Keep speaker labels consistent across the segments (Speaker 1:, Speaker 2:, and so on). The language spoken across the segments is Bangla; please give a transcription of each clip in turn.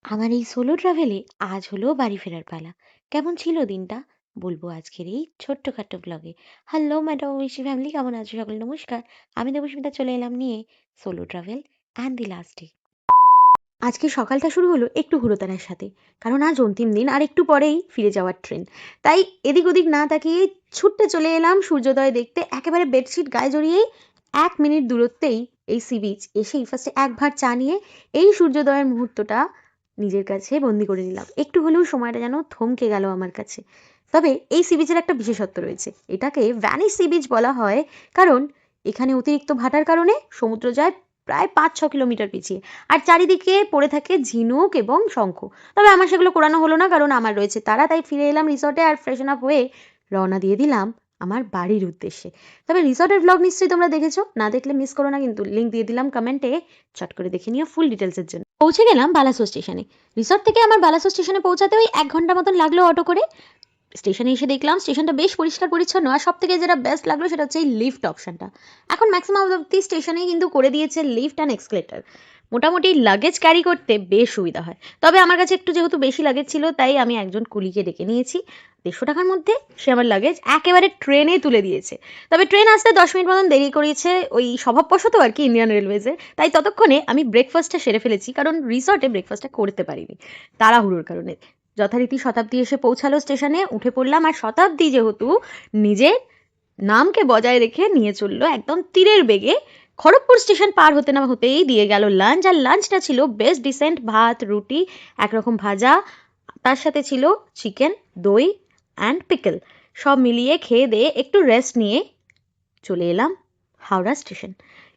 Speaker 1: আমার এই সোলো ট্রাভেলে আজ হলো বাড়ি ফেরার পালা। কেমন ছিল দিনটা? বলবো আজকের এই ছোট্টখাট্ট ব্লগে। হ্যালো মাই দেবমিষ্টি ফ্যামিলি, কেমন আছো সকলে? নমস্কার। আমি দেবস্মিতা চলে এলাম নিয়ে solo travel and the last day. আজকে সকালটা শুরু হলো একটু হুড়োতাড়ার সাথে, কারণ আজ অন্তিম দিন আর একটু পরেই ফিরে যাওয়ার ট্রেন। তাই এদিক ওদিক না তাকিয়ে ছুটতে চলে এলাম সূর্যোদয় দেখতে, একেবারে বেডশিট গায়ে জড়িয়েই 1 মিনিট দূরত্বেই এই সি বিচ এসেই ফার্স্টে এক ভাঁড় চা নিয়ে এই সূর্যোদয়ের মুহূর্তটা নিজের কাছে বন্দি করে নিলাম। একটু হলেও সময়টা যেন থমকে গেল আমার কাছে। তবে এই সি বিচের একটা বিশেষত্ব রয়েছে, এটাকে ভ্যানিশ সি বিচ বলা হয়, কারণ এখানে অতিরিক্ত ভাটার কারণে সমুদ্র যায় প্রায় 5-6 কিলোমিটার পিছিয়ে, আর চারিদিকে পড়ে থাকে ঝিনুক এবং শঙ্খ। তবে আমার সেগুলো কোরানো হলো না, কারণ আমার রয়েছে তারা। তাই ফিরে এলাম রিসর্টে আর ফ্রেশন আপ হয়ে রওনা দিয়ে দিলাম আমার বাড়ির উদ্দেশ্যে। তবে রিসর্টের ব্লগ নিশ্চয়ই তোমরা দেখেছো, না দেখলে মিস করো না, কিন্তু লিঙ্ক দিয়ে দিলাম কমেন্টে, চট করে দেখে নিও ফুল ডিটেলসের জন্য। পৌঁছে গেলাম বালাসো স্টেশনে। রিসর্ট থেকে আমার বালাসো স্টেশনে পৌঁছাতে ওই 1 ঘন্টা মতন লাগলো অটো করে। স্টেশনে এসে দেখলাম স্টেশনটা বেশ পরিষ্কার পরিচ্ছন্ন, আর সব থেকে যেটা বেস্ট লাগলো সেটা হচ্ছে এই লিফট অপশনটা। এখন ম্যাক্সিমাম অব্দি স্টেশনেই কিন্তু করে দিয়েছে লিফট অ্যান্ড এক্সকেলেটার। মোটামুটি লাগেজ ক্যারি করতে বেশ সুবিধা হয়। তবে আমার কাছে একটু যেহেতু বেশি লাগেজ ছিল, তাই আমি একজন কুলিকে ডেকে নিয়েছি। 150 টাকার মধ্যে সে আমার লাগেজ একেবারে ট্রেনে তুলে দিয়েছে। তবে ট্রেন আসতে 10 মিনিট মতন দেরি করিয়েছে, ওই স্বভাববশত আর কি, ইন্ডিয়ান রেলওয়েজে। তাই ততক্ষণে আমি ব্রেকফাস্টটা সেরে ফেলেছি, কারণ রিসর্টে ব্রেকফাস্টটা করতে পারিনি তাড়াহুড়োর কারণে। যথারীতি শতাব্দী এসে পৌঁছালো স্টেশনে, উঠে পড়লাম। আর শতাব্দী যেহেতু নিজের নামকে বজায় রেখে নিয়ে চললো একদম তীরের বেগে। খড়গপুর স্টেশন পার হতে না হতেই দিয়ে গেল লাঞ্চ, আর লাঞ্চটা ছিল বেশ ডিসেন্ট। ভাত, রুটি, একরকম ভাজা, তার সাথে ছিল চিকেন, দই অ্যান্ড পিকল। সব মিলিয়ে খেয়ে দিয়ে একটু রেস্ট নিয়ে চলে এলাম হাওড়া স্টেশন।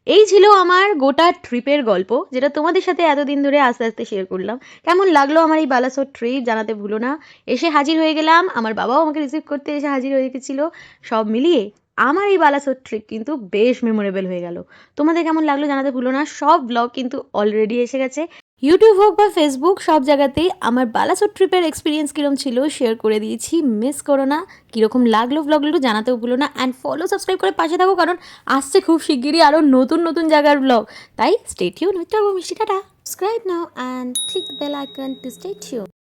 Speaker 1: এই ছিল আমার গোটা ট্রিপের গল্প, যেটা তোমাদের সাথে এতদিন ধরে আস্তে আস্তে শেয়ার করলাম। কেমন লাগলো আমার এই বালাসোর ট্রিপ জানাতে ভুলো না। এসে হাজির হয়ে গেলাম, আমার বাবাও আমাকে রিসিভ করতে এসে হাজির হয়ে গেছিলো। সব মিলিয়ে আমার এই বালাসোর ট্রিপ কিন্তু বেশ মেমোরেবল হয়ে গেল। তোমাদের কেমন লাগলো জানাতে ভুলো না। সব ব্লগ কিন্তু অলরেডি এসে গেছে, ইউটিউব হোক বা ফেসবুক, সব জায়গাতেই আমার বালাসোর ট্রিপের এক্সপিরিয়েন্স কীরকম ছিল শেয়ার করে দিয়েছি। মিস করো না। কীরকম লাগলো ব্লগগুলো জানাতেও ভুলো না। অ্যান্ড ফলো সাবস্ক্রাইব করে পাশে থাকো, কারণ আসছে খুব শিগগিরই আরও নতুন নতুন জায়গার ব্লগ। তাই স্টে টিউন উইথ মিষ্টি। Tata. Subscribe now and click the bell icon to stay tuned.